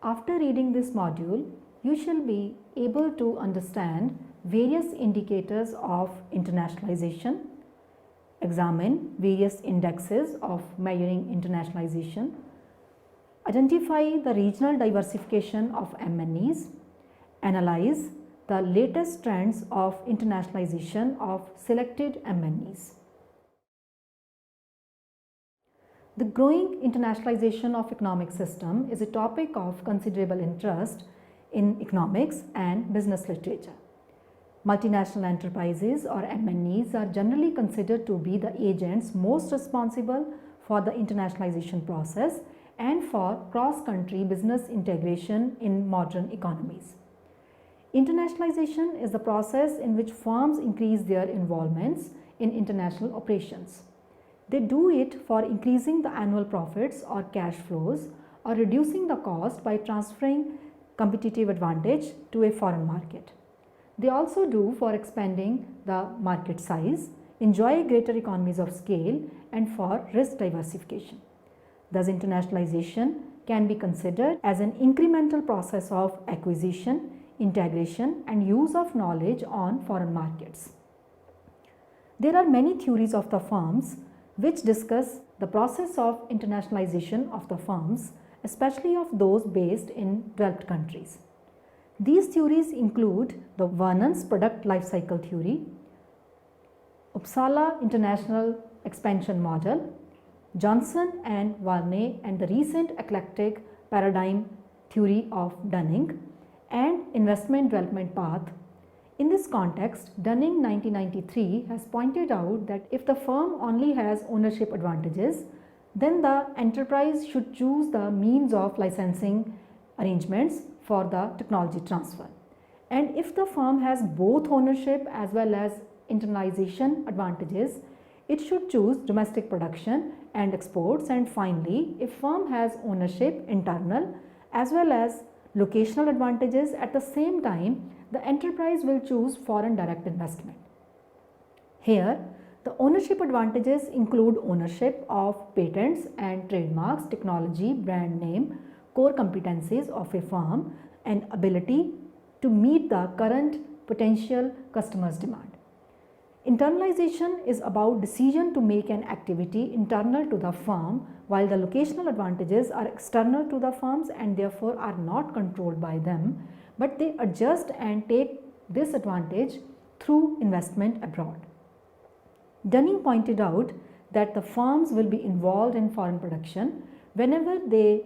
After reading this module, you shall be able to understand various indicators of internationalization, examine various indexes of measuring internationalization, identify the regional diversification of MNEs, analyze the latest trends of internationalization of selected MNEs. The growing internationalization of economic system is a topic of considerable interest in economics and business literature. Multinational enterprises or MNEs are generally considered to be the agents most responsible for the internationalization process and for cross-country business integration in modern economies. Internationalization is the process in which firms increase their involvements in international operations. They do it for increasing the annual profits or cash flows or reducing the cost by transferring competitive advantage to a foreign market. They also do for expanding the market size, enjoy greater economies of scale, and for risk diversification. Thus, internationalization can be considered as an incremental process of acquisition, integration, and use of knowledge on foreign markets. There are many theories of the firms which discuss the process of internationalization of the firms, especially of those based in developed countries. These theories include the Vernon's product life cycle theory, Uppsala International Expansion Model, Johnson and Varney and the recent eclectic paradigm theory of Dunning, and investment development path. In this context, Dunning 1993 has pointed out that if the firm only has ownership advantages, then the enterprise should choose the means of licensing arrangements for the technology transfer. And if the firm has both ownership as well as internalization advantages, it should choose domestic production and exports. And finally, if firm has ownership internal as well as locational advantages at the same time, the enterprise will choose foreign direct investment. Here, the ownership advantages include ownership of patents and trademarks, technology, brand name, core competencies of a firm, and ability to meet the current potential customers' demand. Internalization is about decision to make an activity internal to the firm, while the locational advantages are external to the firms and therefore are not controlled by them, but they adjust and take this advantage through investment abroad. Dunning pointed out that the firms will be involved in foreign production whenever they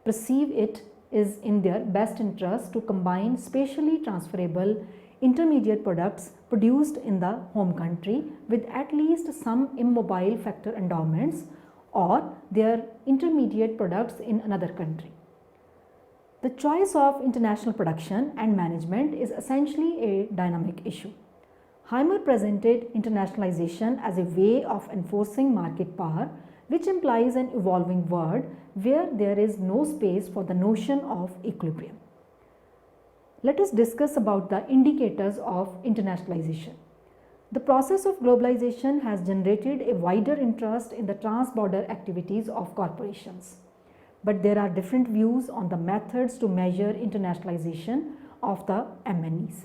perceive it is in their best interest to combine spatially transferable intermediate products produced in the home country with at least some immobile factor endowments or their intermediate products in another country. The choice of international production and management is essentially a dynamic issue. Heimer presented internationalization as a way of enforcing market power, which implies an evolving world where there is no space for the notion of equilibrium. Let us discuss about the indicators of internationalization. The process of globalization has generated a wider interest in the trans-border activities of corporations. But there are different views on the methods to measure internationalization of the MNEs.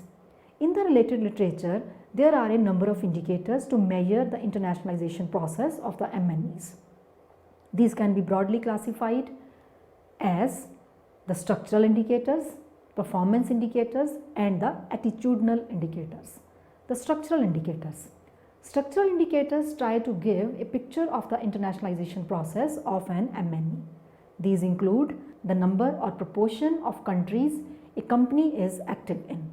In the related literature, there are a number of indicators to measure the internationalization process of the MNEs. These can be broadly classified as the structural indicators, performance indicators, and the attitudinal indicators. The structural indicators. Structural indicators try to give a picture of the internationalization process of an MNE. These include the number or proportion of countries a company is active in,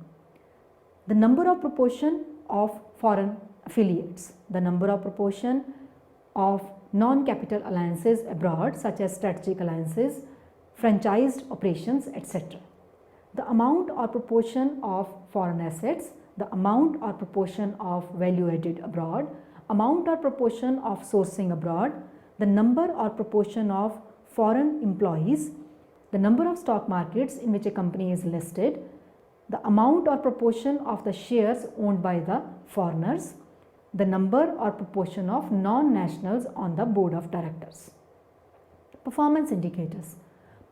the number or proportion of foreign affiliates, the number or proportion of non-capital alliances abroad such as strategic alliances, franchised operations, etc. The amount or proportion of foreign assets, the amount or proportion of value added abroad, amount or proportion of sourcing abroad, the number or proportion of foreign employees, the number of stock markets in which a company is listed, the amount or proportion of the shares owned by the foreigners, the number or proportion of non-nationals on the board of directors. Performance indicators.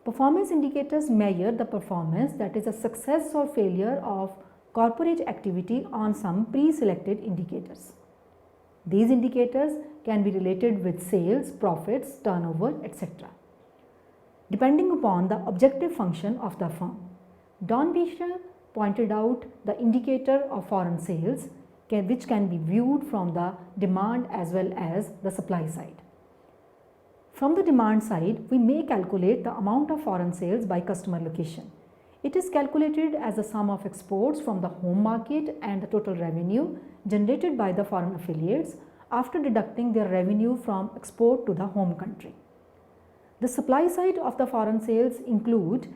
Performance indicators measure the performance, that is a success or failure of corporate activity on some pre-selected indicators. These indicators can be related with sales, profits, turnover, etc. depending upon the objective function of the firm. Don Beecher pointed out the indicator of foreign sales, which can be viewed from the demand as well as the supply side. From the demand side, we may calculate the amount of foreign sales by customer location. It is calculated as the sum of exports from the home market and the total revenue generated by the foreign affiliates after deducting their revenue from export to the home country. The supply side of the foreign sales include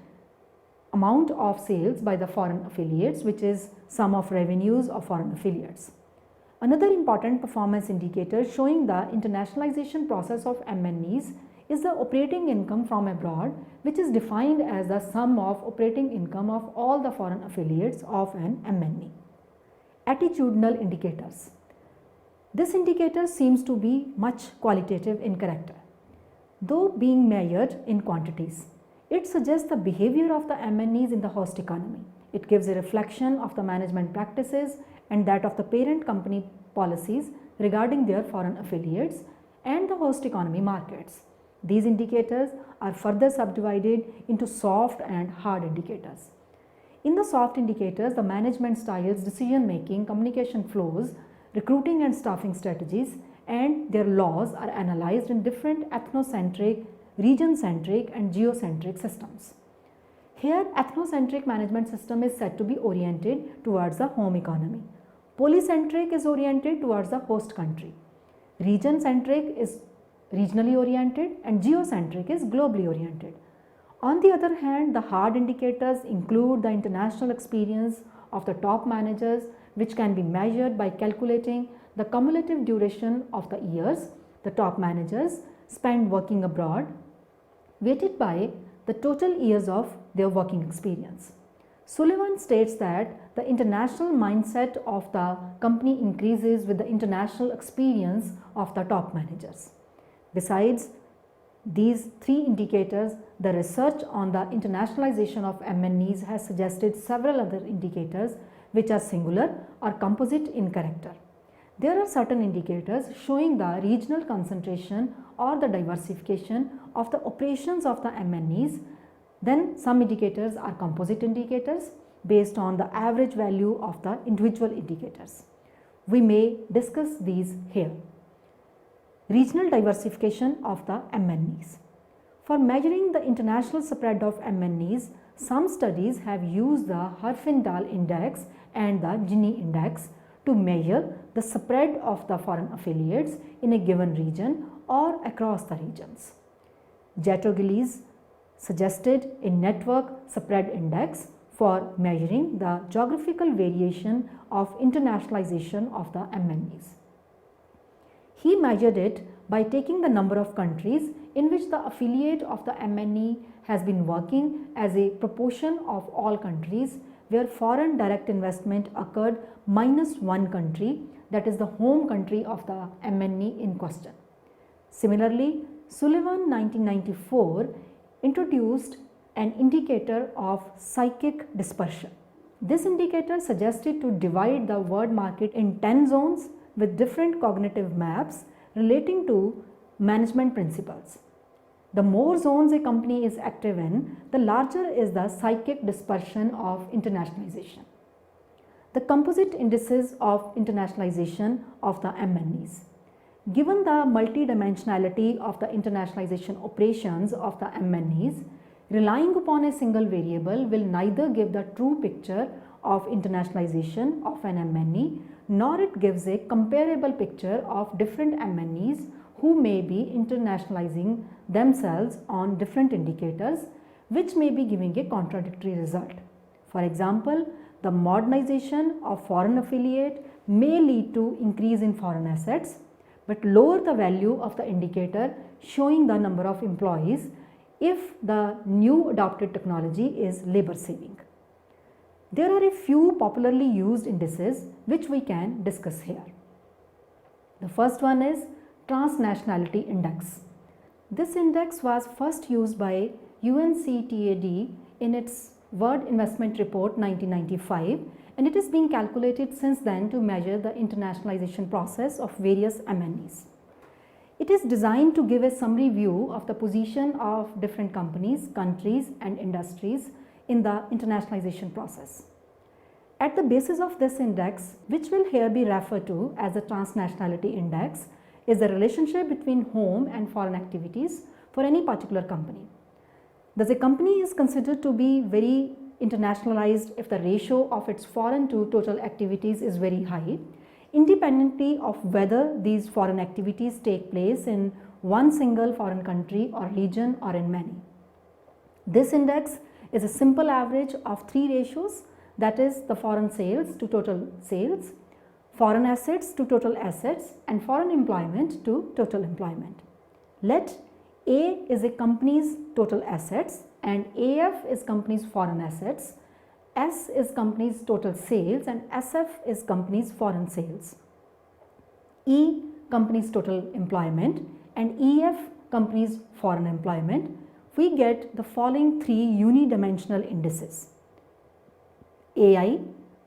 amount of sales by the foreign affiliates, which is sum of revenues of foreign affiliates. Another important performance indicator showing the internationalization process of MNEs is the operating income from abroad, which is defined as the sum of operating income of all the foreign affiliates of an MNE. Attitudinal indicators. This indicator seems to be much qualitative in character, though being measured in quantities. It suggests the behavior of the MNEs in the host economy. It gives a reflection of the management practices and that of the parent company policies regarding their foreign affiliates and the host economy markets. These indicators are further subdivided into soft and hard indicators. In the soft indicators, the management styles, decision making, communication flows, recruiting and staffing strategies, and their laws are analyzed in different ethnocentric, region-centric and geocentric systems. Here, ethnocentric management system is said to be oriented towards the home economy. Polycentric is oriented towards the host country. Region-centric is regionally oriented and geocentric is globally oriented. On the other hand, the hard indicators include the international experience of the top managers, which can be measured by calculating the cumulative duration of the years the top managers spend working abroad, weighted by the total years of their working experience. Sullivan states that the international mindset of the company increases with the international experience of the top managers. Besides these three indicators, the research on the internationalization of MNEs has suggested several other indicators which are singular or composite in character. There are certain indicators showing the regional concentration or the diversification of the operations of the MNEs. Then some indicators are composite indicators based on the average value of the individual indicators. We may discuss these here. Regional diversification of the MNEs. For measuring the international spread of MNEs, some studies have used the Herfindahl Index and the Gini Index to measure the spread of the foreign affiliates in a given region or across the regions. Jatogillis suggested a network spread index for measuring the geographical variation of internationalization of the MNEs. He measured it by taking the number of countries in which the affiliate of the MNE has been working as a proportion of all countries where foreign direct investment occurred minus one country, that is the home country of the MNE in question. Similarly, Sullivan 1994 introduced an indicator of psychic dispersion. This indicator suggested to divide the world market in 10 zones with different cognitive maps relating to management principles. The more zones a company is active in, the larger is the psychic dispersion of internationalization. The composite indices of internationalization of the MNEs. Given the multidimensionality of the internationalization operations of the MNEs, relying upon a single variable will neither give the true picture of internationalization of an MNE, nor it gives a comparable picture of different MNEs who may be internationalizing themselves on different indicators, which may be giving a contradictory result. For example, the modernization of foreign affiliate may lead to increase in foreign assets, but lower the value of the indicator showing the number of employees if the new adopted technology is labor saving. There are a few popularly used indices which we can discuss here. The first one is Transnationality Index. This index was first used by UNCTAD in its World Investment Report 1995, and it is being calculated since then to measure the internationalization process of various MNEs. It is designed to give a summary view of the position of different companies, countries and industries in the internationalization process. At the basis of this index, which will here be referred to as the Transnationality Index, is the relationship between home and foreign activities for any particular company. Thus, a company is considered to be very internationalized if the ratio of its foreign to total activities is very high, independently of whether these foreign activities take place in one single foreign country or region or in many. This index is a simple average of three ratios, that is the foreign sales to total sales, foreign assets to total assets, and foreign employment to total employment. Let A is a company's total assets and AF is company's foreign assets, S is company's total sales and SF is company's foreign sales, E company's total employment and EF company's foreign employment. We get the following three unidimensional indices: AI,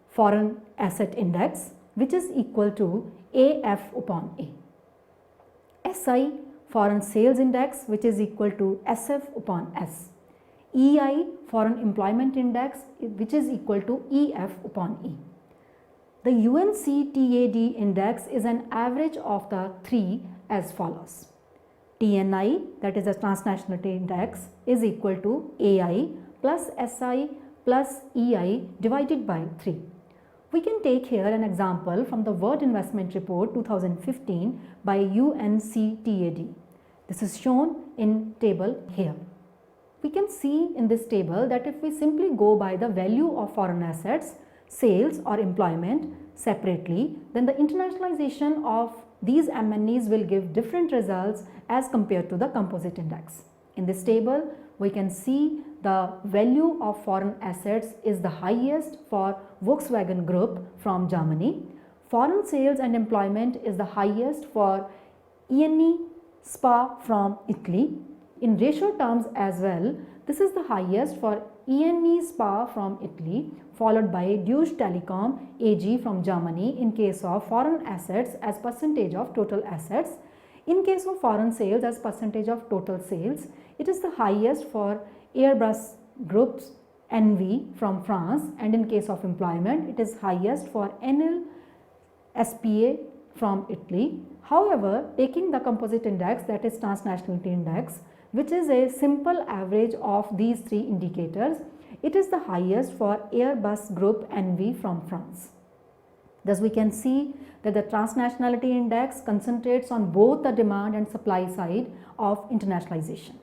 foreign asset index, which is equal to AF upon A, SI, foreign sales index, which is equal to SF upon S, EI, foreign employment index, which is equal to EF upon E. The UNCTAD index is an average of the three as follows: TNI, that is the Transnationality Index, is equal to AI plus SI plus EI divided by 3. We can take here an example from the World Investment Report 2015 by UNCTAD. This is shown in table here. We can see in this table that if we simply go by the value of foreign assets, sales or employment separately, then the internationalization of these MNEs will give different results as compared to the composite index. In this table, we can see the value of foreign assets is the highest for Volkswagen Group from Germany. Foreign sales and employment is the highest for ENI SPA from Italy. In ratio terms as well, this is the highest for ENI SPA from Italy, followed by Deutsche Telekom AG from Germany in case of foreign assets as percentage of total assets. In case of foreign sales as percentage of total sales, it is the highest for Airbus Group's NV from France, and in case of employment, it is highest for Enel SPA from Italy. However, taking the composite index, that is Transnationality Index, which is a simple average of these three indicators, it is the highest for Airbus Group NV from France. Thus, we can see that the Transnationality Index concentrates on both the demand and supply side of internationalization.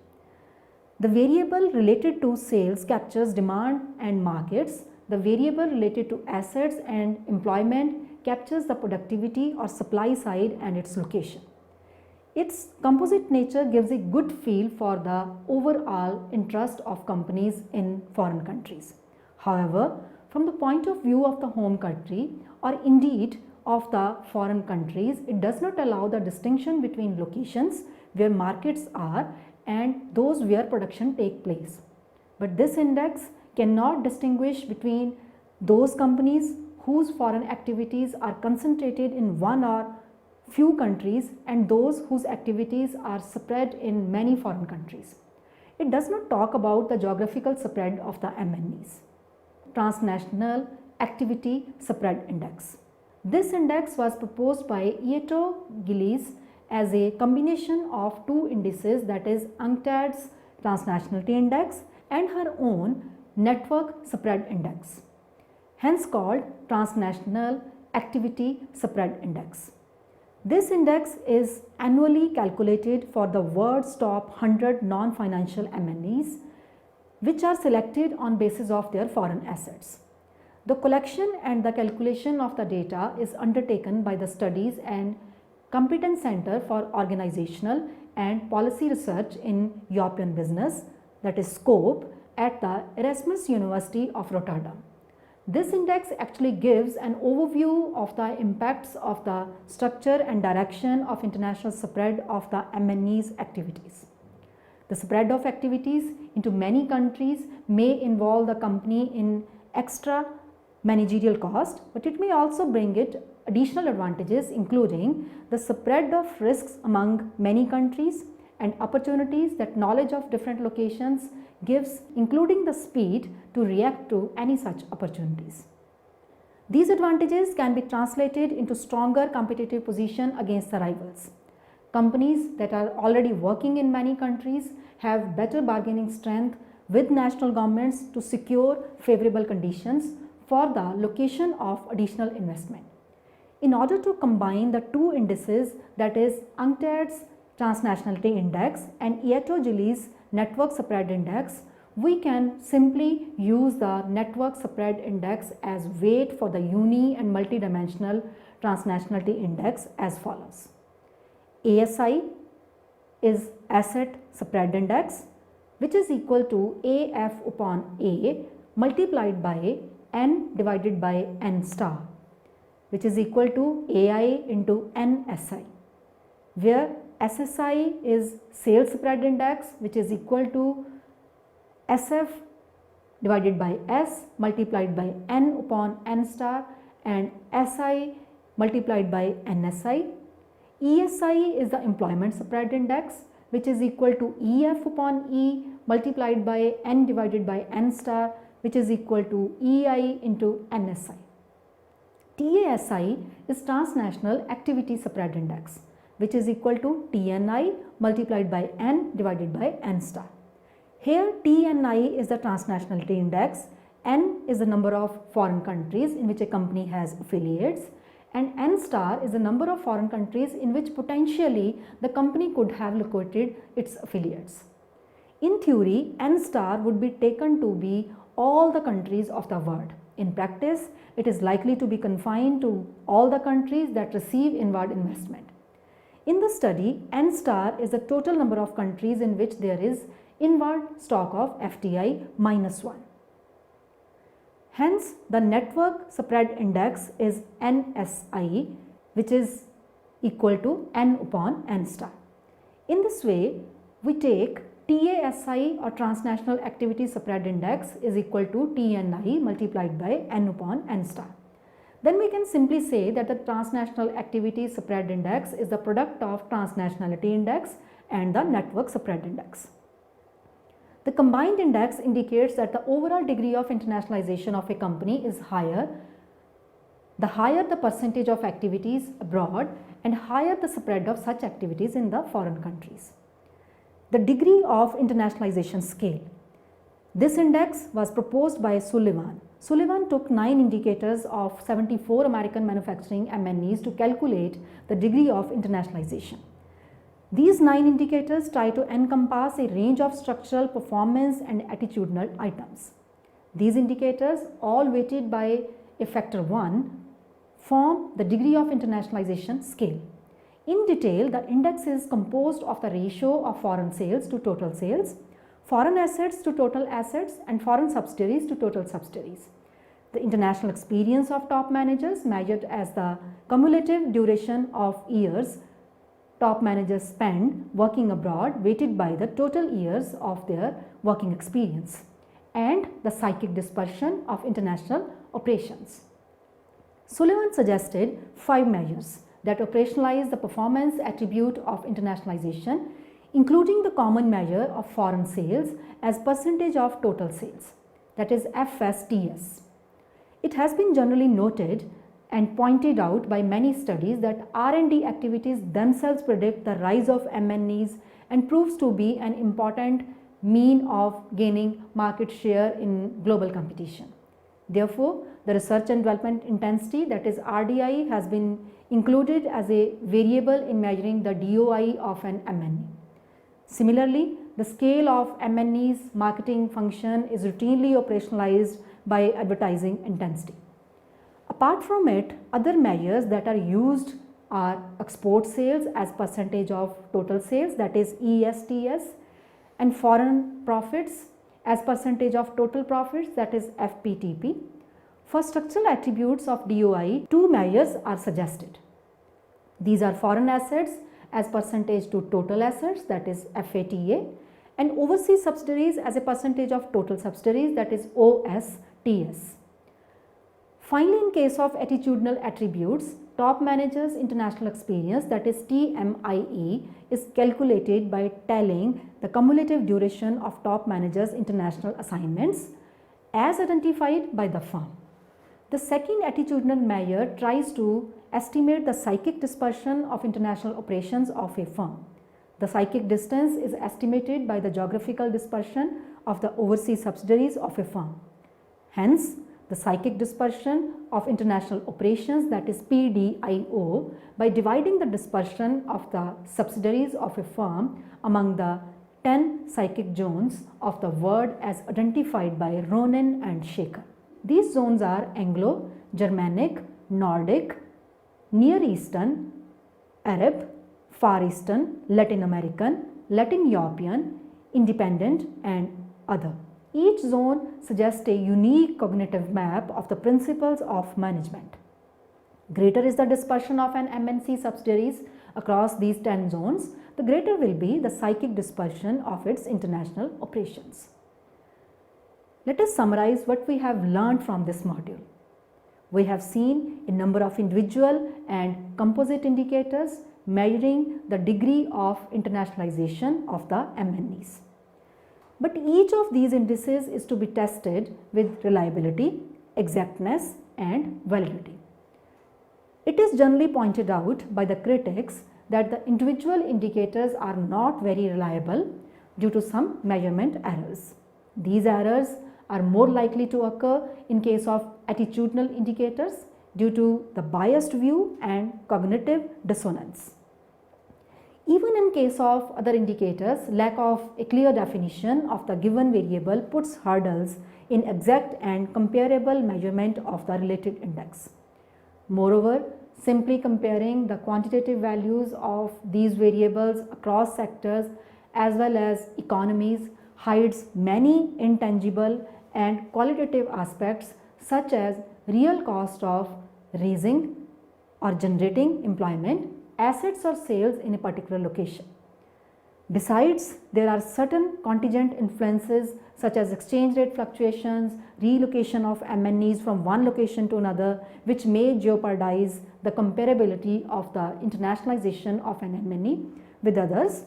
The variable related to sales captures demand and markets. The variable related to assets and employment captures the productivity or supply side and its location. Its composite nature gives a good feel for the overall interest of companies in foreign countries. However, from the point of view of the home country or indeed of the foreign countries, it does not allow the distinction between locations where markets are and those where production take place. But this index cannot distinguish between those companies whose foreign activities are concentrated in one or few countries and those whose activities are spread in many foreign countries. It does not talk about the geographical spread of the MNEs. Transnational Activity Spread Index. This index was proposed by Ieto Gillies as a combination of two indices, that is UNCTAD's Transnationality Index and her own Network Spread Index, hence called Transnational Activity Spread Index. This index is annually calculated for the world's top 100 non-financial MNEs, which are selected on basis of their foreign assets. The collection and the calculation of the data is undertaken by the Studies and Competence Center for Organizational and Policy Research in European Business, that is SCOPE, at the Erasmus University of Rotterdam. This index actually gives an overview of the impacts of the structure and direction of international spread of the MNE's activities. The spread of activities into many countries may involve the company in extra managerial cost, but it may also bring it additional advantages, including the spread of risks among many countries and opportunities that knowledge of different locations gives, including the speed to react to any such opportunities. These advantages can be translated into stronger competitive position against the rivals. Companies that are already working in many countries have better bargaining strength with national governments to secure favorable conditions for the location of additional investment. In order to combine the two indices, that is UNCTAD's Transnationality Index and IATO-Gillies Network Spread Index, we can simply use the Network Spread Index as weight for the uni and multidimensional Transnationality Index as follows. ASI is Asset Spread Index, which is equal to AF upon A multiplied by N divided by N star, which is equal to AI into NSI, where SSI is Sales Spread Index, which is equal to SF divided by S multiplied by N upon N star and SI multiplied by NSI. ESI is the Employment Spread Index, which is equal to EF upon E multiplied by N divided by N star, which is equal to EI into NSI. TASI is Transnational Activity Spread Index, which is equal to TNI multiplied by N divided by N star. Here TNI is the Transnationality Index, N is the number of foreign countries in which a company has affiliates, and N star is the number of foreign countries in which potentially the company could have located its affiliates. In theory, N star would be taken to be all the countries of the world. In practice, it is likely to be confined to all the countries that receive inward investment. In the study, N star is the total number of countries in which there is inward stock of FDI minus 1. Hence, the Network Spread Index is NSI, which is equal to N upon N star. In this way, we take TASI or Transnational Activity Spread Index is equal to TNI multiplied by N upon N star. Then we can simply say that the Transnational Activity Spread Index is the product of Transnationality Index and the Network Spread Index. The combined index indicates that the overall degree of internationalization of a company is higher. The higher the percentage of activities abroad and higher the spread of such activities in the foreign countries. The degree of internationalization scale. This index was proposed by Sullivan. Sullivan took 9 indicators of 74 American manufacturing MNEs to calculate the degree of internationalization. These 9 indicators try to encompass a range of structural, performance and attitudinal items. These indicators, all weighted by a factor 1, form the degree of internationalization scale. In detail, the index is composed of the ratio of foreign sales to total sales, foreign assets to total assets and foreign subsidiaries to total subsidiaries. The international experience of top managers measured as the cumulative duration of years top managers spend working abroad weighted by the total years of their working experience, and the psychic dispersion of international operations. Sullivan suggested 5 measures that operationalize the performance attribute of internationalization, including the common measure of foreign sales as percentage of total sales, that is FSTS. It has been generally noted and pointed out by many studies that R&D activities themselves predict the rise of MNEs and proves to be an important mean of gaining market share in global competition. Therefore, the research and development intensity, that is RDI, has been included as a variable in measuring the DOI of an MNE. Similarly, the scale of MNE's marketing function is routinely operationalized by advertising intensity. Apart from it, other measures that are used are export sales as percentage of total sales, that is ESTS, and foreign profits as percentage of total profits, that is FPTP. For structural attributes of DOI, 2 measures are suggested. These are foreign assets as percentage to total assets, that is FATA, and overseas subsidiaries as a percentage of total subsidiaries, that is OSTS. Finally, in case of attitudinal attributes, top managers' international experience, that is TMIE, is calculated by tallying the cumulative duration of top managers' international assignments as identified by the firm. The second attitudinal measure tries to estimate the psychic dispersion of international operations of a firm. The psychic distance is estimated by the geographical dispersion of the overseas subsidiaries of a firm. Hence, the psychic dispersion of international operations, that is PDIO, by dividing the dispersion of the subsidiaries of a firm among the 10 psychic zones of the world as identified by Ronen and Shaker. These zones are Anglo, Germanic, Nordic, Near Eastern, Arab, Far Eastern, Latin American, Latin European, Independent and other. Each zone suggests a unique cognitive map of the principles of management. Greater is the dispersion of an MNC subsidiaries across these 10 zones, the greater will be the psychic dispersion of its international operations. Let us summarize what we have learned from this module. We have seen a number of individual and composite indicators measuring the degree of internationalization of the MNEs. But each of these indices is to be tested with reliability, exactness and validity. It is generally pointed out by the critics that the individual indicators are not very reliable due to some measurement errors. These errors are more likely to occur in case of attitudinal indicators due to the biased view and cognitive dissonance. Even in case of other indicators, lack of a clear definition of the given variable puts hurdles in exact and comparable measurement of the related index. Moreover, simply comparing the quantitative values of these variables across sectors as well as economies hides many intangible and qualitative aspects such as real cost of raising or generating employment, assets or sales in a particular location. Besides, there are certain contingent influences such as exchange rate fluctuations, relocation of MNEs from one location to another, which may jeopardize the comparability of the internationalization of an MNE with others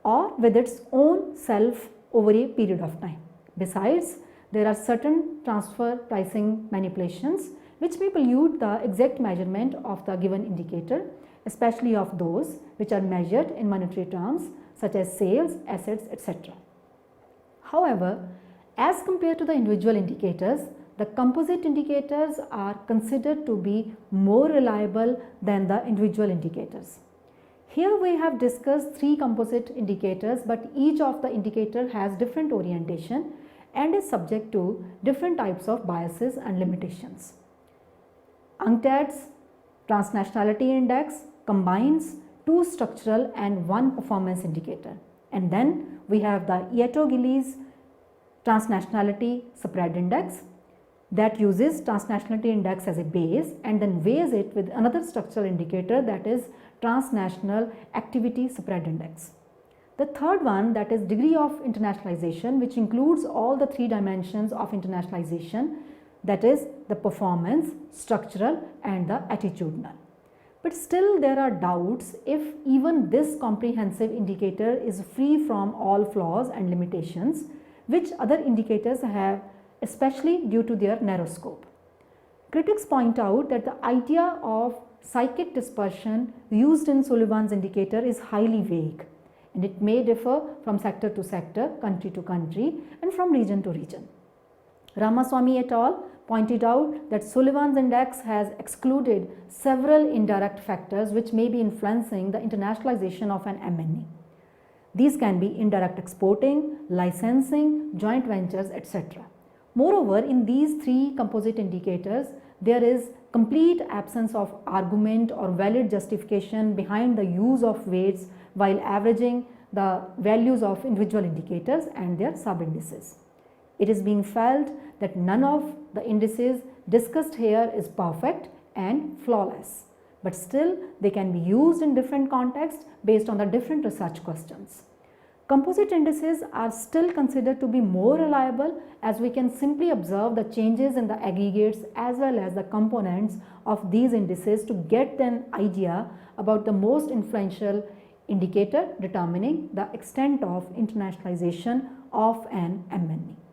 or with its own self over a period of time. Besides, there are certain transfer pricing manipulations which may pollute the exact measurement of the given indicator, especially of those which are measured in monetary terms such as sales, assets, etc. However, as compared to the individual indicators, the composite indicators are considered to be more reliable than the individual indicators. Here we have discussed 3 composite indicators, but each of the indicator has different orientation and is subject to different types of biases and limitations. UNCTAD's Transnationality Index combines 2 structural and 1 performance indicator. And then we have the Iato-Gillies Transnationality Spread Index that uses Transnationality Index as a base and then weighs it with another structural indicator, that is Transnational Activity Spread Index. The third one, that is degree of internationalization, which includes all the 3 dimensions of internationalization, that is the performance, structural and the attitudinal. But still there are doubts if even this comprehensive indicator is free from all flaws and limitations which other indicators have, especially due to their narrow scope. Critics point out that the idea of psychic dispersion used in Sullivan's indicator is highly vague and it may differ from sector to sector, country to country and from region to region. Ramaswamy et al. Pointed out that Sullivan's index has excluded several indirect factors which may be influencing the internationalization of an MNE. These can be indirect exporting, licensing, joint ventures, etc. Moreover, in these 3 composite indicators, there is complete absence of argument or valid justification behind the use of weights while averaging the values of individual indicators and their sub-indices. It is being felt that none of the indices discussed here is perfect and flawless, but still they can be used in different contexts based on the different research questions. Composite indices are still considered to be more reliable, as we can simply observe the changes in the aggregates as well as the components of these indices to get an idea about the most influential indicator determining the extent of internationalization of an MNE.